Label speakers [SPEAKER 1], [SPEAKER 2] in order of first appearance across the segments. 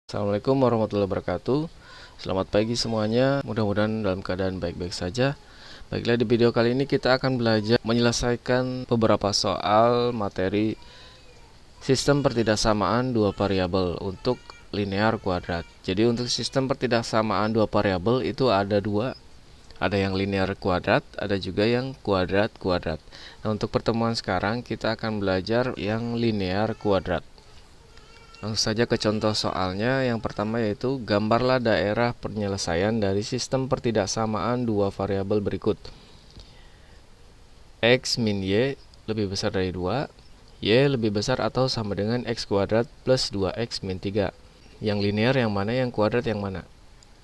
[SPEAKER 1] Assalamualaikum warahmatullahi wabarakatuh. Selamat pagi semuanya, mudah-mudahan dalam keadaan baik-baik saja. Baiklah, di video kali ini kita akan belajar menyelesaikan beberapa soal materi sistem pertidaksamaan dua variabel untuk linear kuadrat. Jadi untuk sistem pertidaksamaan dua variabel itu ada dua, ada yang linear kuadrat, ada juga yang kuadrat-kuadrat. Nah, untuk pertemuan sekarang kita akan belajar yang linear kuadrat. Langsung saja ke contoh soalnya. Yang pertama yaitu gambarlah daerah penyelesaian dari sistem pertidaksamaan dua variabel berikut. X min Y lebih besar dari 2, Y lebih besar atau sama dengan X kuadrat plus 2X min 3. Yang linear yang mana, yang kuadrat yang mana?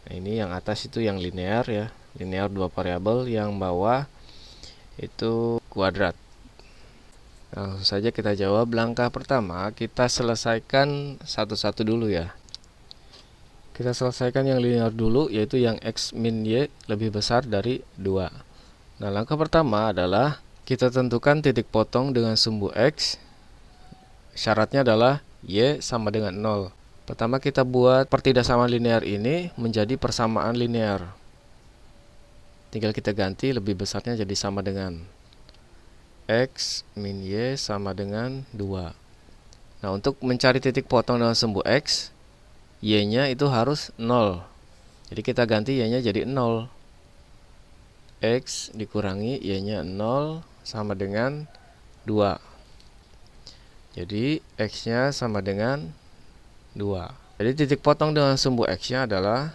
[SPEAKER 1] Nah, ini yang atas itu yang linear ya, linear dua variabel, yang bawah itu kuadrat. Langsung saja kita jawab. Langkah pertama kita selesaikan satu-satu dulu ya. Kita selesaikan yang linear dulu, yaitu yang X min Y lebih besar dari 2. Nah, langkah pertama adalah kita tentukan titik potong dengan sumbu X. Syaratnya adalah Y sama dengan 0. Pertama kita buat pertidaksamaan linear ini menjadi persamaan linear. Tinggal kita ganti lebih besarnya jadi sama dengan X min Y sama dengan 2. Nah, untuk mencari titik potong dengan sumbu X, Y-nya itu harus 0. Jadi kita ganti Y-nya jadi 0. X dikurangi Y-nya 0 sama dengan 2. Jadi X-nya sama dengan 2. Jadi titik potong dengan sumbu X-nya adalah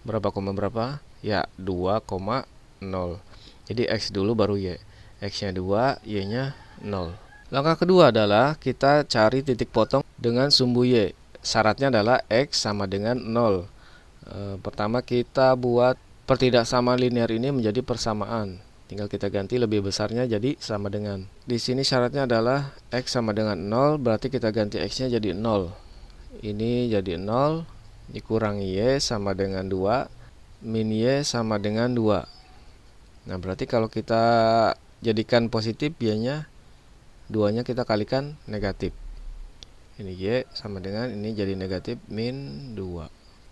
[SPEAKER 1] berapa, berapa? Ya, 2,0. Jadi X dulu baru Y. X-nya 2, Y-nya 0. Langkah kedua adalah kita cari titik potong dengan sumbu Y. Syaratnya adalah X sama dengan 0. Pertama kita buat pertidaksamaan linear ini menjadi persamaan. Tinggal kita ganti lebih besarnya jadi sama dengan. Di sini syaratnya adalah X sama dengan 0, berarti kita ganti X-nya jadi 0. Ini jadi 0, dikurangi Y sama dengan 2, min Y sama dengan 2. Nah, berarti kalau kita jadikan positif, Y-nya 2-nya kita kalikan negatif. Ini Y sama dengan ini jadi negatif min 2.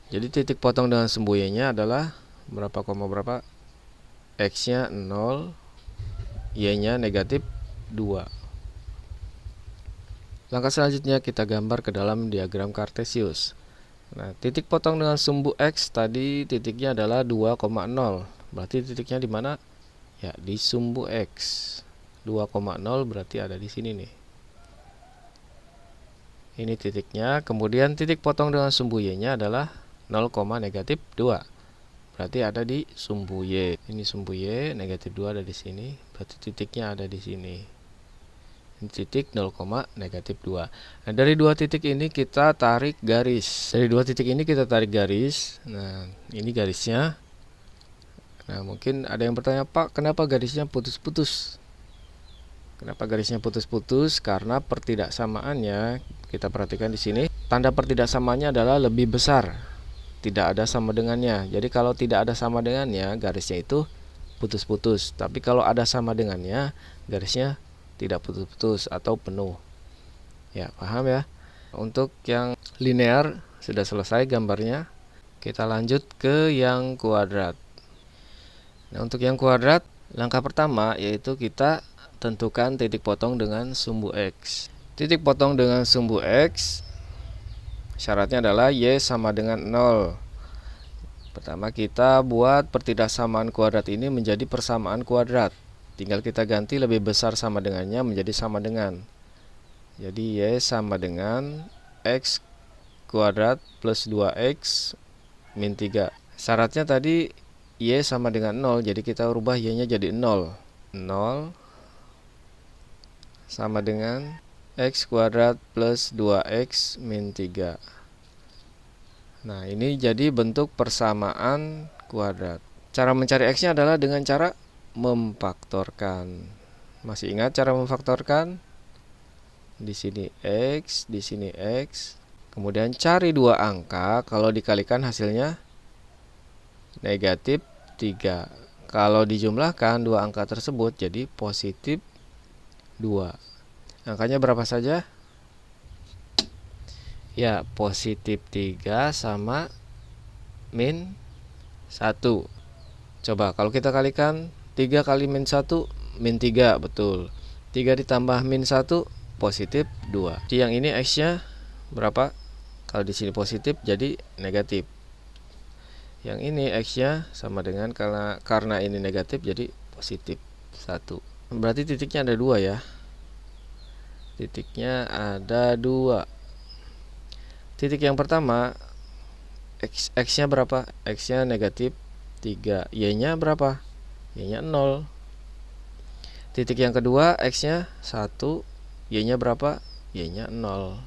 [SPEAKER 1] Jadi titik potong dengan sumbu Y-nya adalah berapa, berapa? X-nya 0, Y-nya negatif 2. Langkah selanjutnya kita gambar ke dalam diagram Kartesius. Nah, titik potong dengan sumbu X tadi titiknya adalah 2,0. Berarti titiknya di mana? Ya, di sumbu X. 2,0 berarti ada di sini nih. Ini titiknya. Kemudian titik potong dengan sumbu Y-nya adalah 0, negatif 2. Berarti ada di sumbu Y. Ini sumbu Y, negatif 2 ada di sini. Berarti titiknya ada di sini. Ini titik 0, negatif 2. Nah, dari dua titik ini kita tarik garis. Dari dua titik ini kita tarik garis. Nah, ini garisnya. Nah, mungkin ada yang bertanya, Pak, kenapa garisnya putus-putus? Kenapa garisnya putus-putus? Karena pertidaksamaannya, kita perhatikan di sini, tanda pertidaksamaannya adalah lebih besar. Tidak ada sama dengannya. Jadi kalau tidak ada sama dengannya, garisnya itu putus-putus. Tapi kalau ada sama dengannya, garisnya tidak putus-putus atau penuh. Ya, paham ya? Untuk yang linear sudah selesai gambarnya. Kita lanjut ke yang kuadrat. Nah, untuk yang kuadrat, langkah pertama yaitu kita tentukan titik potong dengan sumbu X. Titik potong dengan sumbu X syaratnya adalah Y sama dengan 0. Pertama kita buat pertidaksamaan kuadrat ini menjadi persamaan kuadrat. Tinggal kita ganti lebih besar sama dengannya menjadi sama dengan. Jadi Y sama dengan X kuadrat plus 2X min 3. Syaratnya tadi Y sama dengan 0, jadi kita rubah Y-nya jadi 0. 0 sama dengan X kuadrat plus 2X min 3. Nah, ini jadi bentuk persamaan kuadrat. Cara mencari X-nya adalah dengan cara memfaktorkan. Masih ingat cara memfaktorkan? Di sini X, di sini X. Kemudian cari dua angka, kalau dikalikan hasilnya negatif 3. Kalau dijumlahkan dua angka tersebut jadi positif 2. Angkanya berapa saja? Ya, positif 3 sama min 1. Coba kalau kita kalikan 3 kali min 1, min 3, betul. 3 ditambah min 1, positif 2. Jadi yang ini X-nya berapa? Kalau di sini positif jadi negatif. Yang ini X-nya sama dengan, karena ini negatif jadi positif 1. Berarti titiknya ada 2 ya. Titiknya ada 2. Titik yang pertama X-nya berapa? X-nya negatif 3. Y-nya berapa? Y-nya 0. Titik yang kedua X-nya 1. Y-nya berapa? Y-nya 0.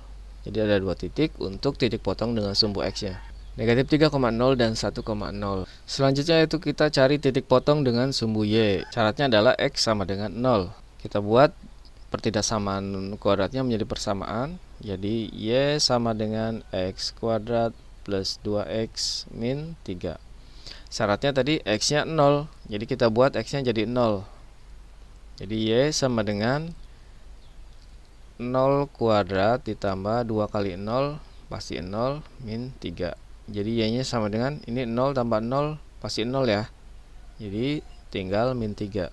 [SPEAKER 1] Jadi ada 2 titik untuk titik potong dengan sumbu X-nya. Negatif 3,0 dan 1,0. Selanjutnya itu kita cari titik potong dengan sumbu Y. Syaratnya adalah X sama dengan 0. Kita buat pertidaksamaan kuadratnya menjadi persamaan. Jadi Y sama dengan X kuadrat plus 2X min 3. Syaratnya tadi X-nya 0. Jadi kita buat X-nya jadi 0. Jadi Y sama dengan 0 kuadrat ditambah 2 kali 0 pasti 0 min 3. Jadi Y nya sama dengan ini 0 tambah 0 pasti 0 ya. Jadi tinggal min 3.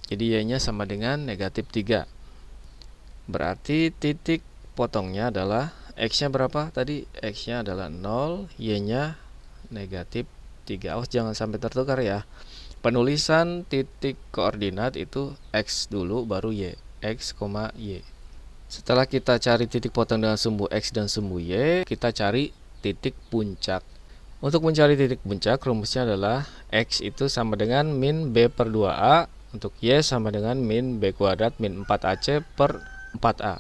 [SPEAKER 1] Jadi Y nya sama dengan negatif 3. Berarti titik potongnya adalah X nya berapa tadi? X nya dah 0, Y nya negatif 3. Awas jangan sampai tertukar ya. Penulisan titik koordinat itu X dulu baru Y. X, Y. Setelah kita cari titik potong dengan sumbu X dan sumbu Y, kita cari titik puncak. Untuk mencari titik puncak, rumusnya adalah X itu sama dengan min B per 2A, untuk Y sama dengan min B kuadrat min 4AC per 4A.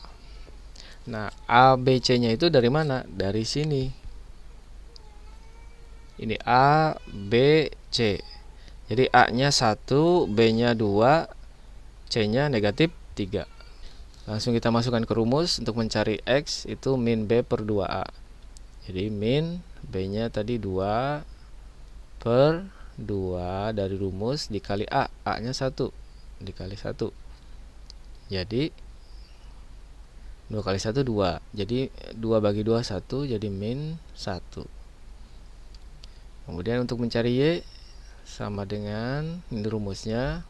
[SPEAKER 1] Nah, A, B, C nya itu dari mana? Dari sini. Ini A, B, C. Jadi A nya 1, B nya 2, C nya negatif 3. Langsung kita masukkan ke rumus untuk mencari X itu min B per 2A. Jadi min B nya tadi 2 per 2 dari rumus dikali A. A nya 1 dikali 1. Jadi 2 kali 1 2. Jadi 2 bagi 2 1. Jadi min 1. Kemudian untuk mencari Y sama dengan ini rumusnya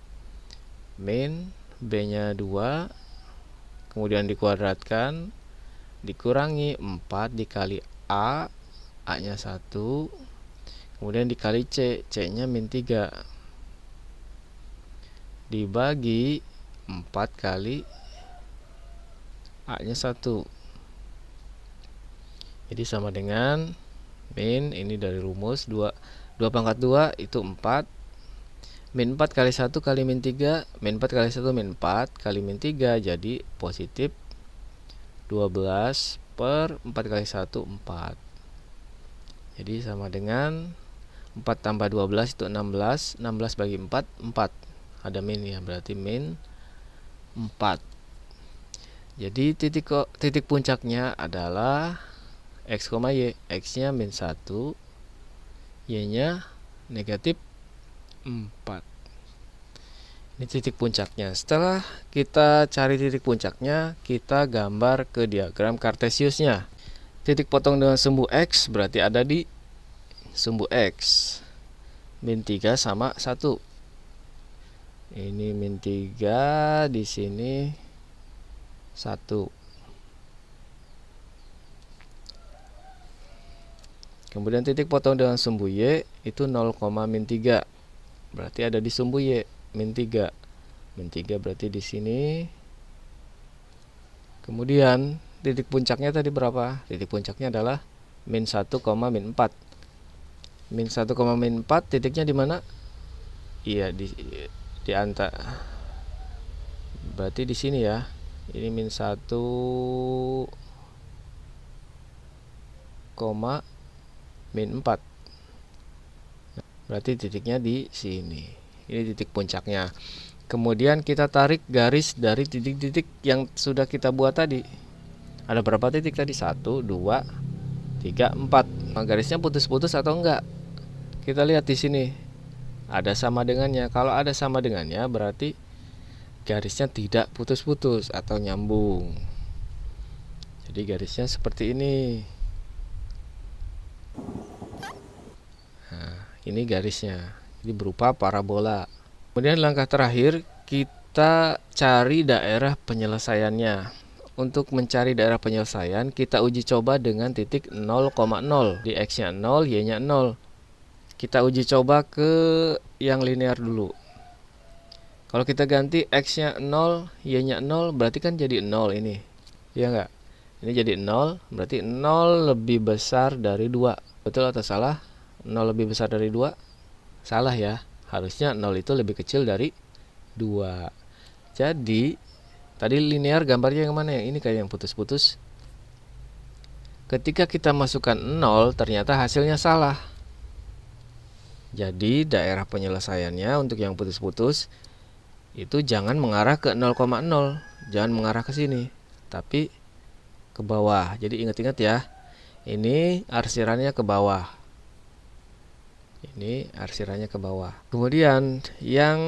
[SPEAKER 1] min B nya 2, kemudian dikuadratkan dikurangi 4 dikali A, A nya 1, kemudian dikali C, C nya min 3, dibagi 4 kali A nya 1. Jadi sama dengan min, ini dari rumus 2 pangkat 2 itu 4, min 4 kali 1 kali min 3, min 4 kali 1 min 4 kali min 3, jadi positif 12 per 4 kali 1 4. Jadi sama dengan 4 tambah 12 itu 16, 16 bagi 4 4. Ada min ya, berarti min 4. Jadi titik puncaknya adalah X, Y. X nya min 1, Y nya negatif 4. Ini titik puncaknya. Setelah kita cari titik puncaknya, kita gambar ke diagram kartesiusnya. Titik potong dengan sumbu X berarti ada di sumbu X. Min 3 sama 1. Ini min 3, di sini 1. Kemudian titik potong dengan sumbu Y itu 0, min 3. Berarti ada di sumbu Y min 3. Min 3 berarti di sini. Kemudian titik puncaknya tadi berapa? Titik puncaknya adalah min 1, min 4. Min 1, min 4 titiknya di mana? Iya, di antara. Berarti di sini ya. Ini min 1, min 4. Berarti titiknya di sini. Ini titik puncaknya. Kemudian kita tarik garis dari titik-titik yang sudah kita buat tadi. Ada berapa titik tadi? 1, 2, 3, 4. Nah, garisnya putus-putus atau enggak? Kita lihat di sini. Ada sama dengannya. Kalau ada sama dengannya berarti garisnya tidak putus-putus atau nyambung. Jadi garisnya seperti ini. Nah, ini garisnya. Jadi berupa parabola. Kemudian langkah terakhir, kita cari daerah penyelesaiannya. Untuk mencari daerah penyelesaian, kita uji coba dengan titik 0,0. Di X-nya 0, Y-nya 0. Kita uji coba ke yang linear dulu. Kalau kita ganti X-nya 0, Y-nya 0, berarti kan jadi 0 ini. Iya nggak? Ini jadi 0, berarti 0 lebih besar dari 2. Betul atau salah? 0 lebih besar dari 2? Salah ya. Harusnya 0 itu lebih kecil dari 2. Jadi, tadi linear gambarnya yang mana? Ini kayak yang putus-putus. Ketika kita masukkan 0, ternyata hasilnya salah. Jadi, daerah penyelesaiannya untuk yang putus-putus itu jangan mengarah ke 0,0. Jangan mengarah ke sini, tapi ke bawah. Jadi ingat-ingat ya. Ini arsirannya ke bawah. Ini arsirannya ke bawah. Kemudian yang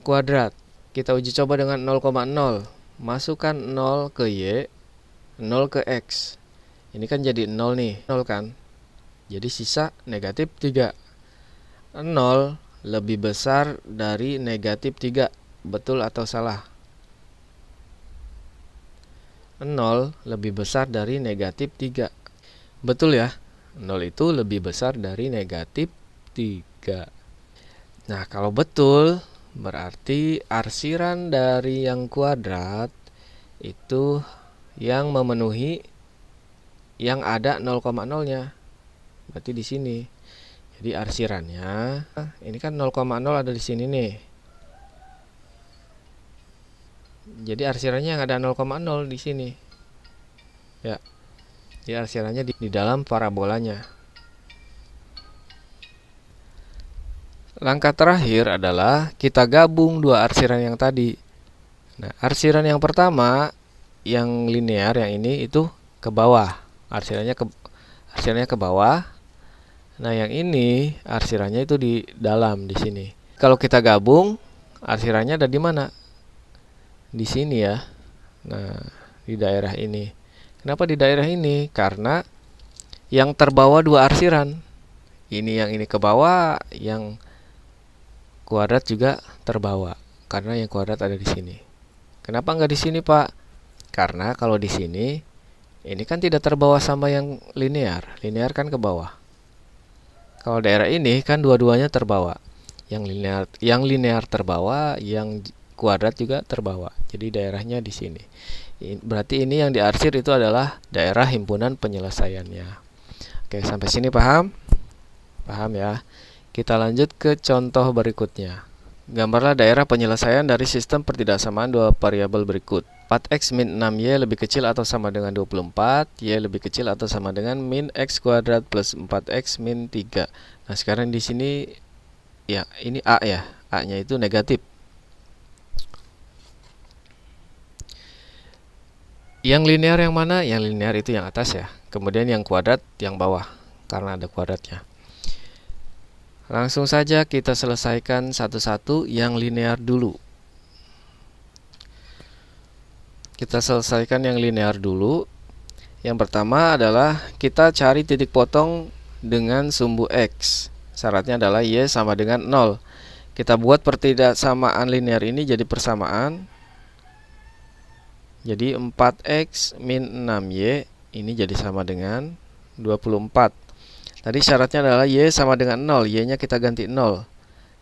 [SPEAKER 1] kuadrat kita uji coba dengan 0,0. Masukkan 0 ke Y, 0 ke X. Ini kan jadi 0 nih, 0 kan. Jadi sisa negatif 3. 0 lebih besar dari negatif 3. Betul atau salah? 0 lebih besar dari negatif 3. Betul ya? 0 itu lebih besar dari negatif 3. Nah, kalau betul, berarti arsiran dari yang kuadrat itu yang memenuhi yang ada 0,0-nya. Berarti di sini. Jadi arsirannya, ini kan 0,0 ada di sini nih. Jadi arsirannya yang ada 0,0 di sini. Ya. Jadi arsirannya di dalam parabolanya. Langkah terakhir adalah kita gabung dua arsiran yang tadi. Nah, arsiran yang pertama yang linear yang ini itu ke bawah. Arsirannya ke bawah. Nah, yang ini arsirannya itu di dalam di sini. Kalau kita gabung, arsirannya ada di mana? Di sini ya. Nah, di daerah ini. Kenapa di daerah ini? Karena yang terbawa dua arsiran. Ini yang ini ke bawah, yang kuadrat juga terbawa. Karena yang kuadrat ada di sini. Kenapa nggak di sini, Pak? Karena kalau di sini, ini kan tidak terbawa sama yang linear. Linear kan ke bawah. Kalau daerah ini kan dua-duanya terbawa. Yang linear terbawa, yang kuadrat juga terbawa. Jadi daerahnya di sini. Berarti ini yang diarsir itu adalah daerah himpunan penyelesaiannya. Oke, sampai sini paham? Paham ya? Kita lanjut ke contoh berikutnya. Gambarlah daerah penyelesaian dari sistem pertidaksamaan dua variabel berikut. 4x min 6y lebih kecil atau sama dengan 24, y lebih kecil atau sama dengan min x kuadrat plus 4x min 3. Nah, sekarang di sini ya, ini A ya. A-nya itu negatif. Yang linear yang mana? Yang linear itu yang atas ya. Kemudian yang kuadrat yang bawah, karena ada kuadratnya. Langsung saja kita selesaikan satu-satu yang linear dulu. Kita selesaikan yang linear dulu. Yang pertama adalah kita cari titik potong dengan sumbu X. Syaratnya adalah Y sama dengan 0. Kita buat pertidaksamaan linear ini jadi persamaan. Jadi 4x min 6y ini jadi sama dengan 24. Tadi syaratnya adalah y sama dengan 0, y-nya kita ganti 0.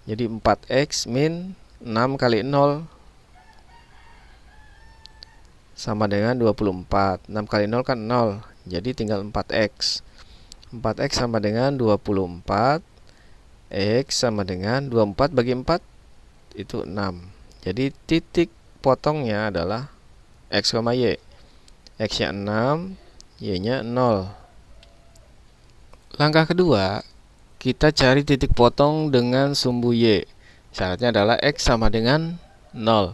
[SPEAKER 1] Jadi 4x min 6 kali 0 sama dengan 24. 6 kali 0 kan 0, jadi tinggal 4x. 4x sama dengan 24. X sama dengan 24 bagi 4 itu 6. Jadi titik potongnya adalah X, Y. X-nya 6, Y-nya 0. Langkah kedua, kita cari titik potong dengan sumbu Y. Syaratnya adalah X sama dengan 0.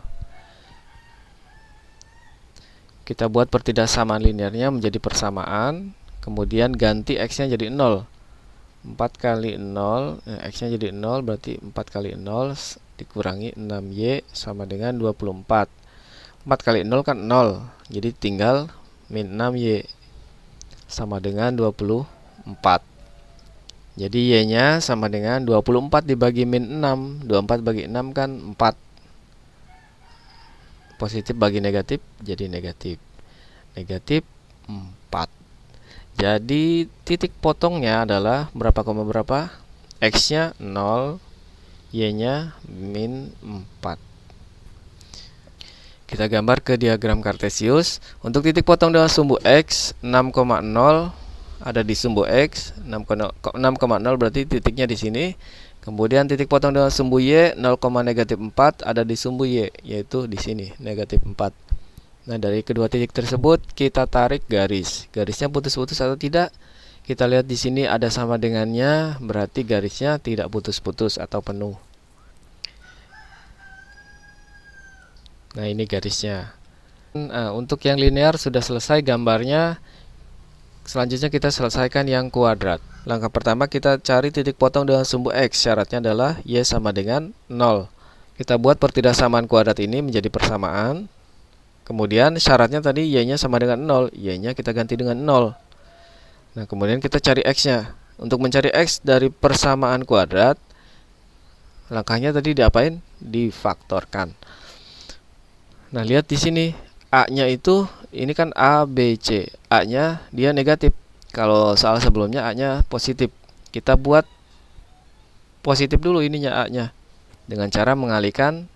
[SPEAKER 1] Kita buat pertidaksamaan linearnya menjadi persamaan, kemudian ganti X-nya jadi 0. 4 kali 0, X-nya jadi 0, berarti 4 kali 0 dikurangi 6Y sama dengan 24. 4 kali 0 kan 0, jadi tinggal min 6Y sama dengan 24. Jadi Y-nya sama dengan 24 dibagi min 6. 24 bagi 6 kan 4. Positif bagi negatif jadi negatif. Negatif 4. Jadi titik potongnya adalah berapa koma berapa? X-nya 0, Y-nya min 4. Kita gambar ke diagram Kartesius. Untuk titik potong dengan sumbu X 6,0 ada di sumbu X 6,0 berarti titiknya di sini. Kemudian titik potong dengan sumbu Y 0,-4 ada di sumbu Y, yaitu di sini negatif 4. Nah, dari kedua titik tersebut kita tarik garis. Garisnya putus-putus atau tidak? Kita lihat di sini ada sama dengannya, berarti garisnya tidak putus-putus atau penuh. Nah, ini garisnya. Nah, untuk yang linear sudah selesai gambarnya. Selanjutnya kita selesaikan yang kuadrat. Langkah pertama kita cari titik potong dengan sumbu X. Syaratnya adalah Y sama dengan 0. Kita buat pertidaksamaan kuadrat ini menjadi persamaan. Kemudian syaratnya tadi Y-nya sama dengan 0. Y-nya kita ganti dengan 0. Nah, kemudian kita cari X-nya. Untuk mencari X dari persamaan kuadrat, langkahnya tadi diapain? Difaktorkan. Nah, lihat di sini. A-nya itu, ini kan A, B, C. A-nya dia negatif. Kalau soal sebelumnya A-nya positif. Kita buat positif dulu ininya A-nya. Dengan cara mengalihkan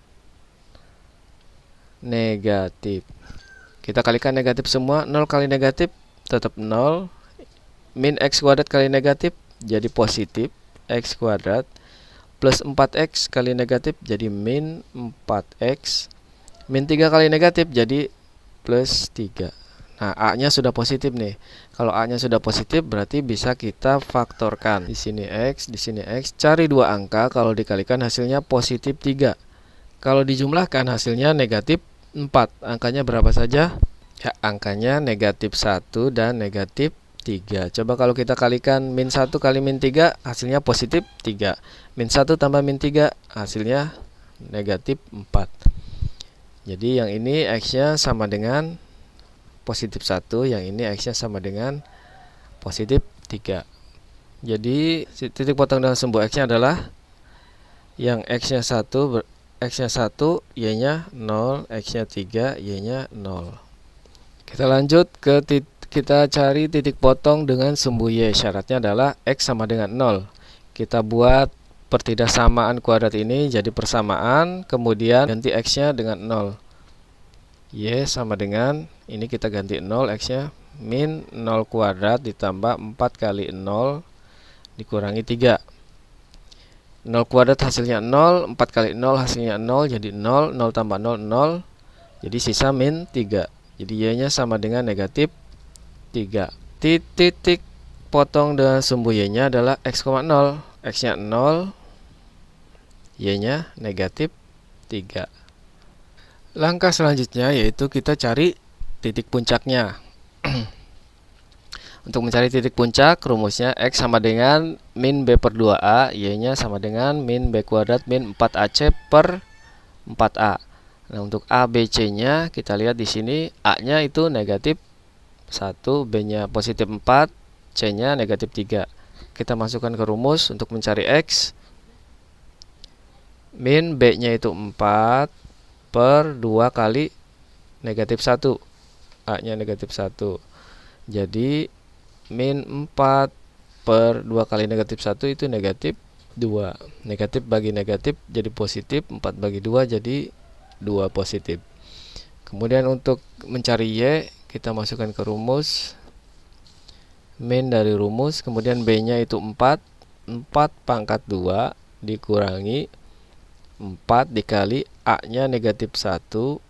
[SPEAKER 1] negatif. Kita kalikan negatif semua. 0 kali negatif tetap 0. Min X kuadrat kali negatif jadi positif X kuadrat. Plus 4X kali negatif jadi min 4X. Min 3 kali negatif jadi plus 3. Nah, A-nya sudah positif nih. Kalau A-nya sudah positif berarti bisa kita faktorkan. Di sini X, di sini X. Cari dua angka, kalau dikalikan hasilnya positif 3. Kalau dijumlahkan hasilnya negatif 4. Angkanya berapa saja? Ya, angkanya negatif 1 dan negatif 3. Coba kalau kita kalikan min 1 kali min 3, hasilnya positif 3. Min 1 tambah min 3, hasilnya negatif 4. Jadi yang ini X-nya sama dengan positif 1, yang ini X-nya sama dengan positif 3. Jadi titik potong dengan sumbu X-nya adalah yang X-nya 1, Y-nya 0, X-nya 3, Y-nya 0. Kita lanjut ke kita cari titik potong dengan sumbu Y. Syaratnya adalah X sama dengan 0. Kita buat pertidaksamaan kuadrat ini jadi persamaan, kemudian ganti X-nya dengan 0. Y sama dengan, ini kita ganti 0, X-nya min 0 kuadrat ditambah 4 kali 0 dikurangi 3. 0 kuadrat hasilnya 0, 4 kali 0 hasilnya 0, jadi 0, 0 tambah 0, 0. Jadi sisa min 3. Jadi Y-nya sama dengan negatif 3. Titik potong dengan sumbu Y-nya adalah X,0. X-nya 0, Y-nya negatif 3. Langkah selanjutnya yaitu kita cari titik puncaknya. Untuk mencari titik puncak, rumusnya X sama dengan min B per 2A, Y-nya sama dengan min B kuadrat min 4AC per 4A. Nah, untuk A, B, C-nya kita lihat di sini, A-nya itu negatif 1, B-nya positif 4, C-nya negatif 3. Kita masukkan ke rumus untuk mencari X. Min B-nya itu 4 per 2 kali negatif 1. A-nya negatif 1. Jadi min 4 per 2 kali negatif 1 itu negatif 2. Negatif bagi negatif jadi positif. 4 bagi 2 jadi 2 positif. Kemudian untuk mencari Y, kita masukkan ke rumus. Min dari rumus, kemudian B-nya itu 4. 4 pangkat 2 dikurangi 4 dikali A-nya negatif 1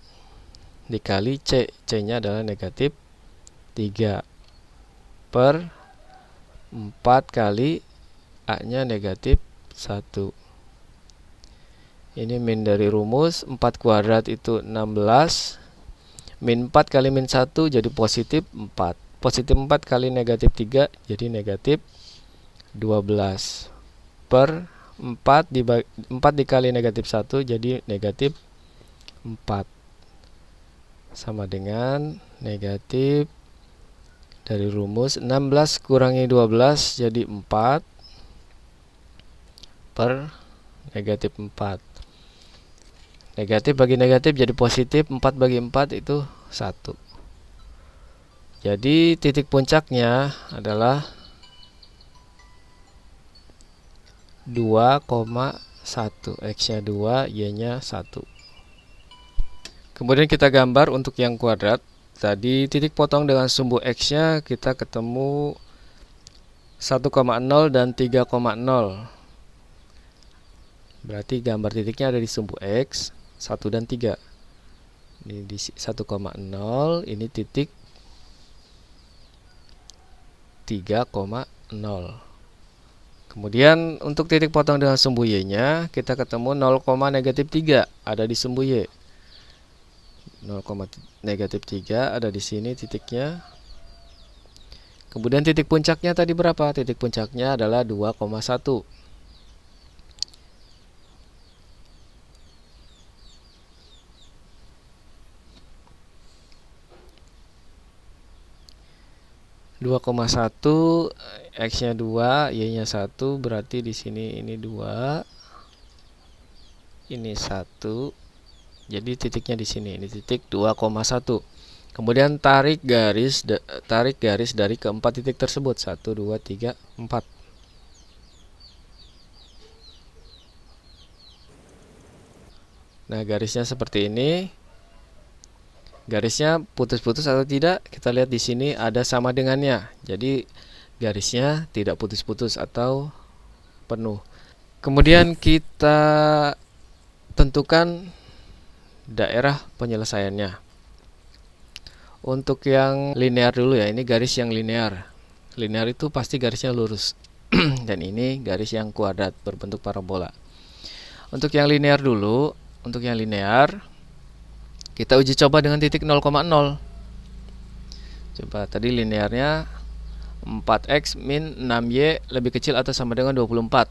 [SPEAKER 1] dikali C. C-nya adalah negatif 3 per 4 kali A-nya negatif 1. Ini min dari rumus. 4 kuadrat itu 16. Min 4 kali min 1 jadi positif 4. Positif 4 kali negatif 3 jadi negatif 12 per 4 dikali negatif 1 jadi negatif 4 sama dengan negatif Dari rumus 16 kurangi 12 jadi 4 per negatif 4. Negatif bagi negatif jadi positif, 4 bagi 4 itu 1. Jadi titik puncaknya adalah 2,1. X-nya 2, Y-nya 1. Kemudian kita gambar untuk yang kuadrat. Tadi titik potong dengan sumbu X-nya kita ketemu 1,0 dan 3,0. Berarti gambar titiknya ada di sumbu X 1 dan 3. Ini di 1,0, ini titik 3,0. Kemudian untuk titik potong dengan sumbu Y-nya kita ketemu 0,-3 ada di sumbu Y. 0,-3 ada di sini titiknya. Kemudian titik puncaknya tadi berapa? Titik puncaknya adalah 2,1. X-nya 2, Y-nya 1, berarti di sini ini 2, ini 1. Jadi titiknya di sini, ini titik 2,1. Kemudian tarik garis dari keempat titik tersebut. 1, 2, 3, 4. Nah, garisnya seperti ini. Garisnya putus-putus atau tidak, kita lihat di sini ada sama dengannya. Jadi garisnya tidak putus-putus atau penuh. Kemudian kita tentukan daerah penyelesaiannya. Untuk yang linear dulu ya, ini garis yang linear. Linear itu pasti garisnya lurus. Dan ini garis yang kuadrat berbentuk parabola. Untuk yang linear dulu, untuk yang linear kita uji coba dengan titik 0,0. Coba tadi linearnya 4x min 6y lebih kecil atau sama dengan 24.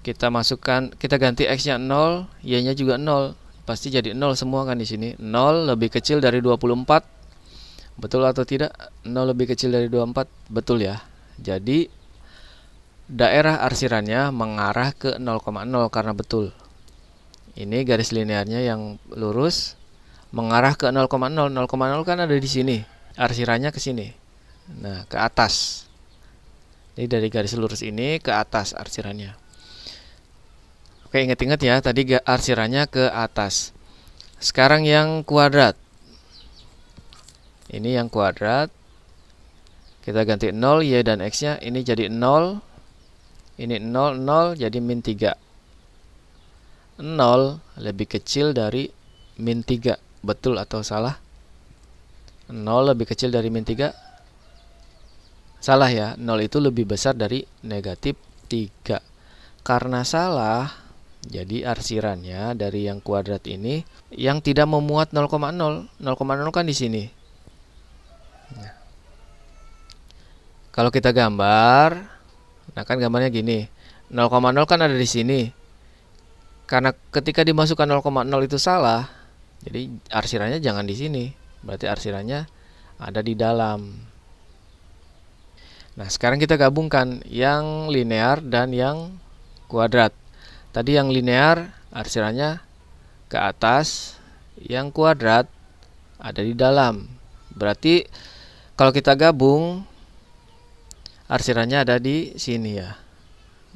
[SPEAKER 1] Kita masukkan, kita ganti x-nya 0, y-nya juga 0. Pasti jadi 0 semua kan di sini. 0 lebih kecil dari 24. Betul atau tidak? 0 lebih kecil dari 24. Betul ya. Jadi daerah arsirannya mengarah ke 0,0 karena betul. Ini garis linearnya yang lurus mengarah ke 0,0. 0,0 kan ada di sini. Arsirannya ke sini. Nah, ke atas. Jadi dari garis lurus ini ke atas arsirannya. Oke, ingat-ingat ya, tadi arsirannya ke atas. Sekarang yang kuadrat. Ini yang kuadrat. Kita ganti 0, y dan x-nya. Ini jadi 0. Ini 0, 0 jadi min 3. 0 lebih kecil dari min 3. Betul atau salah? 0 lebih kecil dari min 3. Salah ya, 0 itu lebih besar dari negatif 3. Karena salah, jadi arsirannya dari yang kuadrat ini yang tidak memuat 0,0. 0,0 kan di sini. Nah, kalau kita gambar, nah kan gambarnya gini. 0,0 kan ada di sini. Karena ketika dimasukkan 0,0 itu salah, jadi arsirannya jangan di sini. Berarti arsirannya ada di dalam. Nah, sekarang kita gabungkan yang linear dan yang kuadrat. Tadi yang linear arsirannya ke atas, yang kuadrat ada di dalam. Berarti kalau kita gabung arsirannya ada di sini ya.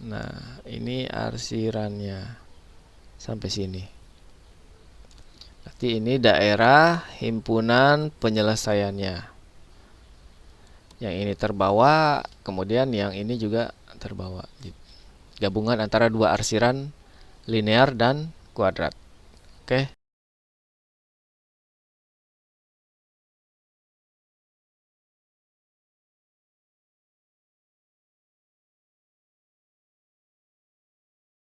[SPEAKER 1] Nah, ini arsirannya sampai sini. Berarti ini daerah himpunan penyelesaiannya. Yang ini terbawa, kemudian yang ini juga terbawa. Gabungan antara dua arsiran linear dan kuadrat. Oke.